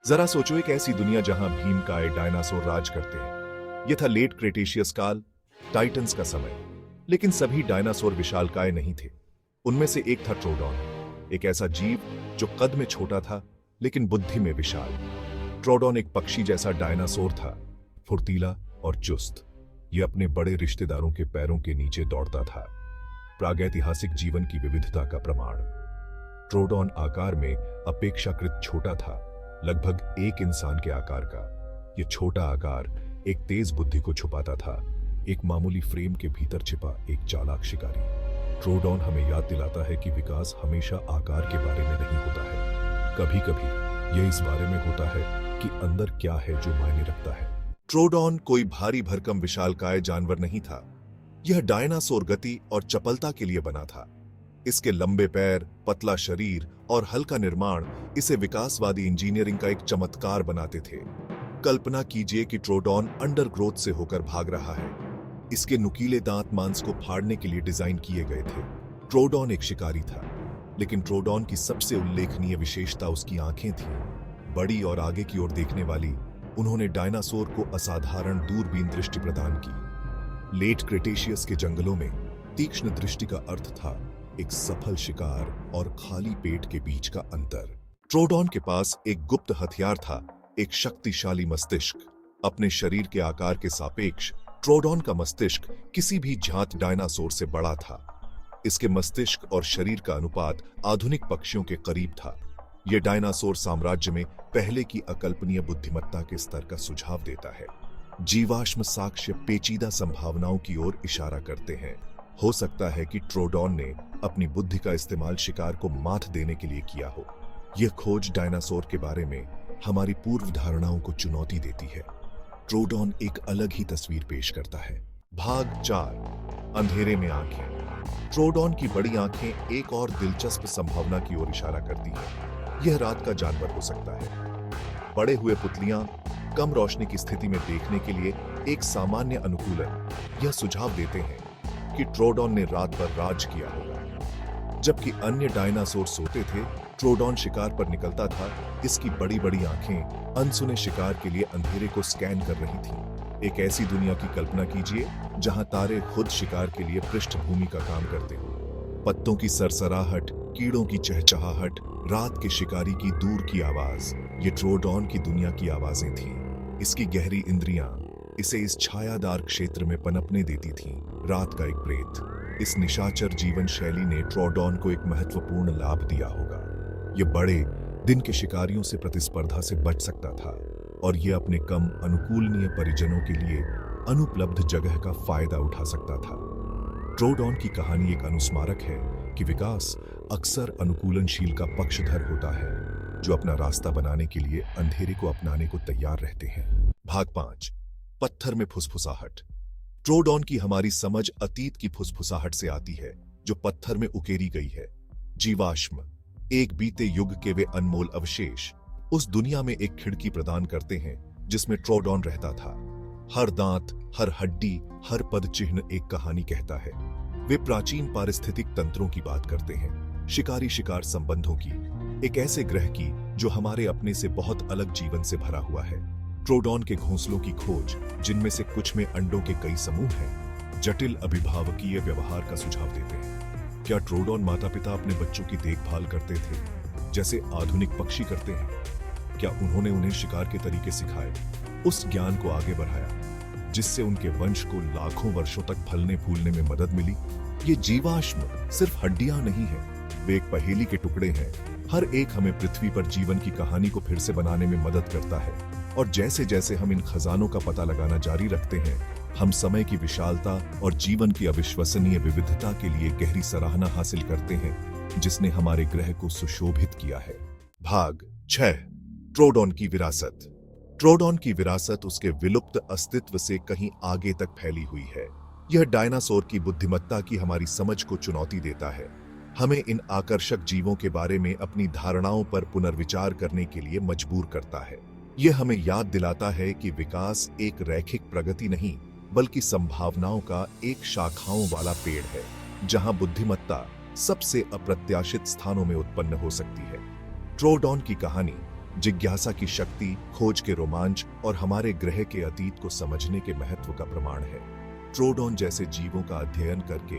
जरा सोचो, एक ऐसी दुनिया जहां भीमकाय डायनासोर राज करते हैं। यह था लेट क्रेटेशियस काल, टाइटन्स का समय। लेकिन सभी डायनासोर विशालकाय नहीं थे। उनमें से एक था ट्रोडॉन, एक ऐसा जीव जो कद में छोटा था लेकिन बुद्धि में विशाल। ट्रोडॉन एक पक्षी जैसा डायनासोर था, फुर्तीला और चुस्त। यह अपने बड़े रिश्तेदारों के पैरों के नीचे दौड़ता था, प्रागैतिहासिक जीवन की विविधता का प्रमाण। ट्रोडॉन आकार में अपेक्षाकृत छोटा था, लगभग एक इंसान के आकार का। यह छोटा आकार एक तेज बुद्धि को छुपाता था, एक मामूली फ्रेम के भीतर छिपा एक चालाक शिकारी। ट्रोडॉन हमें याद दिलाता है कि विकास हमेशा आकार के बारे में नहीं होता है। कभी कभी यह इस बारे में होता है कि अंदर क्या है जो मायने रखता है। ट्रोडॉन कोई भारी भरकम विशालकाय जानवर नहीं था। यह डायनासोर गति और चपलता के लिए बना था। इसके लंबे पैर, पतला शरीर और हल्का निर्माण इसे विकासवादी इंजीनियरिंग का एक चमत्कार बनाते थे। कल्पना कीजिए कि ट्रोडॉन अंडरग्रोथ से होकर भाग रहा है। इसके नुकीले दांत मांस को फाड़ने के लिए डिजाइन किए गए थे। ट्रोडॉन एक शिकारी था, लेकिन ट्रोडॉन की सबसे उल्लेखनीय विशेषता उसकी आंखें थीं, बड़ी और आगे की ओर देखने वाली। उन्होंने डायनासोर को असाधारण दूरबीन दृष्टि प्रदान की। लेट क्रेटेशियस के जंगलों में तीक्ष्ण दृष्टि का अर्थ था एक सफल शिकार और खाली पेट के बीच का अंतर। ट्रोडॉन के पास एक गुप्त हथियार था, एक शक्तिशाली मस्तिष्क। अपने शरीर के आकार के सापेक्ष ट्रोडॉन का मस्तिष्क किसी भी जात डायनासोर से बड़ा था। इसके मस्तिष्क और शरीर का अनुपात आधुनिक पक्षियों के करीब था। यह डायनासोर साम्राज्य में पहले की अकल्पनीय बुद्धिमत्ता के स्तर का सुझाव देता है। जीवाश्म साक्ष्य पेचीदा संभावनाओं की ओर इशारा करते हैं। हो सकता है कि ट्रोडॉन ने अपनी बुद्धि का इस्तेमाल शिकार को मात देने के लिए किया हो। यह खोज डायनासोर के बारे में हमारी पूर्व धारणाओं को चुनौती देती है। ट्रोडॉन एक अलग ही तस्वीर पेश करता है। भाग 4, अंधेरे में आंखें। ट्रोडॉन की बड़ी आंखें एक और दिलचस्प संभावना की ओर इशारा करती हैं। यह रात का जानवर हो सकता है। बड़े हुए पुतलियां कम रोशनी की स्थिति में देखने के लिए एक सामान्य अनुकूलन यह सुझाव देते हैं कि ट्रोडॉन ने रात भर राज किया होगा। जबकि अन्य डायनासोर सोते थे, ट्रोडॉन शिकार पर निकलता था। इसकी बड़ी बड़ी आंखें अनसुने शिकार के लिए अंधेरे को स्कैन कर रही थीं। एक ऐसी दुनिया की कल्पना कीजिए जहां तारे खुद शिकार के लिए पृष्ठभूमि का काम करते हो। पत्तों की सरसराहट, कीड़ों की चहचहाहट, रात के शिकारी की दूर की आवाज, ये ट्रोडॉन की दुनिया की आवाजें थीं। इसकी गहरी इंद्रियां इसे इस छायादार क्षेत्र में पनपने देती थीं। रात का एक प्रेत। इस निशाचर जीवन शैली ने ट्रोडॉन को एक महत्वपूर्ण लाभ दिया होगा। यह बड़े दिन के शिकारियों से प्रतिस्पर्धा से बच सकता था और यह अपने कम अनुकूलनीय परिजनों के लिए अनुपलब्ध जगह का फायदा उठा सकता था। ट्रोडॉन की कहानी एक अनुस्मारक है कि विकास अक्सर अनुकूलनशील का पक्षधर होता है, जो अपना रास्ता बनाने के लिए अंधेरे को अपनाने को तैयार रहते हैं। भाग 5, पत्थर में फुसफुसाहट। ट्रोडॉन की हमारी समझ अतीत की फुसफुसाहट से आती है, जो पत्थर में उकेरी गई है। जीवाश्म, एक बीते युग के वे अनमोल अवशेष, उस दुनिया में एक खिड़की प्रदान करते हैं जिसमें ट्रोडॉन रहता था। हर दांत, हर हड्डी, हर पद चिन्ह एक कहानी कहता है। वे प्राचीन पारिस्थितिक तंत्रों की बात करते हैं, शिकारी शिकार संबंधों की, एक ऐसे ग्रह की जो हमारे अपने से बहुत अलग जीवन से भरा हुआ है। ट्रोडॉन के घोंसलों की खोज, जिनमें से कुछ में अंडों के कई समूह हैं, जटिल अभिभावकीय व्यवहार का सुझाव देते हैं। क्या ट्रोडॉन माता पिता अपने बच्चों की देखभाल करते थे जैसे आधुनिक पक्षी करते हैं? क्या उन्होंने उन्हें शिकार के तरीके सिखाए, उस ज्ञान को आगे बढ़ाया जिससे उनके वंश को लाखों वर्षों तक फलने फूलने में मदद मिली? ये जीवाश्म सिर्फ हड्डियां नहीं हैं, वे एक पहेली के टुकड़े हैं। हर एक हमें पृथ्वी पर जीवन की कहानी को फिर से बनाने में मदद करता है। और जैसे जैसे हम इन खजानों का पता लगाना जारी रखते हैं, हम समय की विशालता और जीवन की अविश्वसनीय विविधता के लिए गहरी सराहना हासिल करते हैं, जिसने हमारे ग्रह को सुशोभित किया है। भाग 6, ट्रोडॉन की विरासत। ट्रोडॉन की विरासत उसके विलुप्त अस्तित्व से कहीं आगे तक फैली हुई है। यह डायनासोर की बुद्धिमत्ता की हमारी समझ को चुनौती देता है, हमें इन आकर्षक जीवों के बारे में अपनी धारणाओं पर पुनर्विचार करने के लिए मजबूर करता है। यह हमें याद दिलाता है कि विकास एक रैखिक प्रगति नहीं, बल्कि संभावनाओं का एक शाखाओं वाला पेड़ है, जहां बुद्धिमत्ता सबसे अप्रत्याशित स्थानों में उत्पन्न हो सकती है। ट्रोडॉन की कहानी जिज्ञासा की शक्ति, खोज के रोमांच और हमारे ग्रह के अतीत को समझने के महत्व का प्रमाण है। ट्रोडॉन जैसे जीवों का अध्ययन करके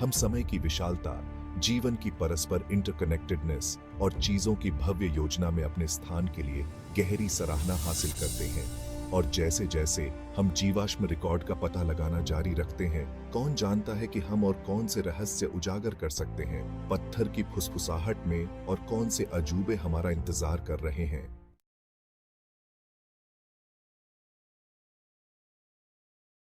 हम समय की विशालता, जीवन की परस्पर इंटरकनेक्टेडनेस और चीजों की भव्य योजना में अपने स्थान के लिए गहरी सराहना हासिल करते हैं। और जैसे जैसे हम जीवाश्म रिकॉर्ड का पता लगाना जारी रखते हैं, कौन जानता है कि हम और कौन से रहस्य उजागर कर सकते हैं पत्थर की फुसफुसाहट में, और कौन से अजूबे हमारा इंतजार कर रहे हैं।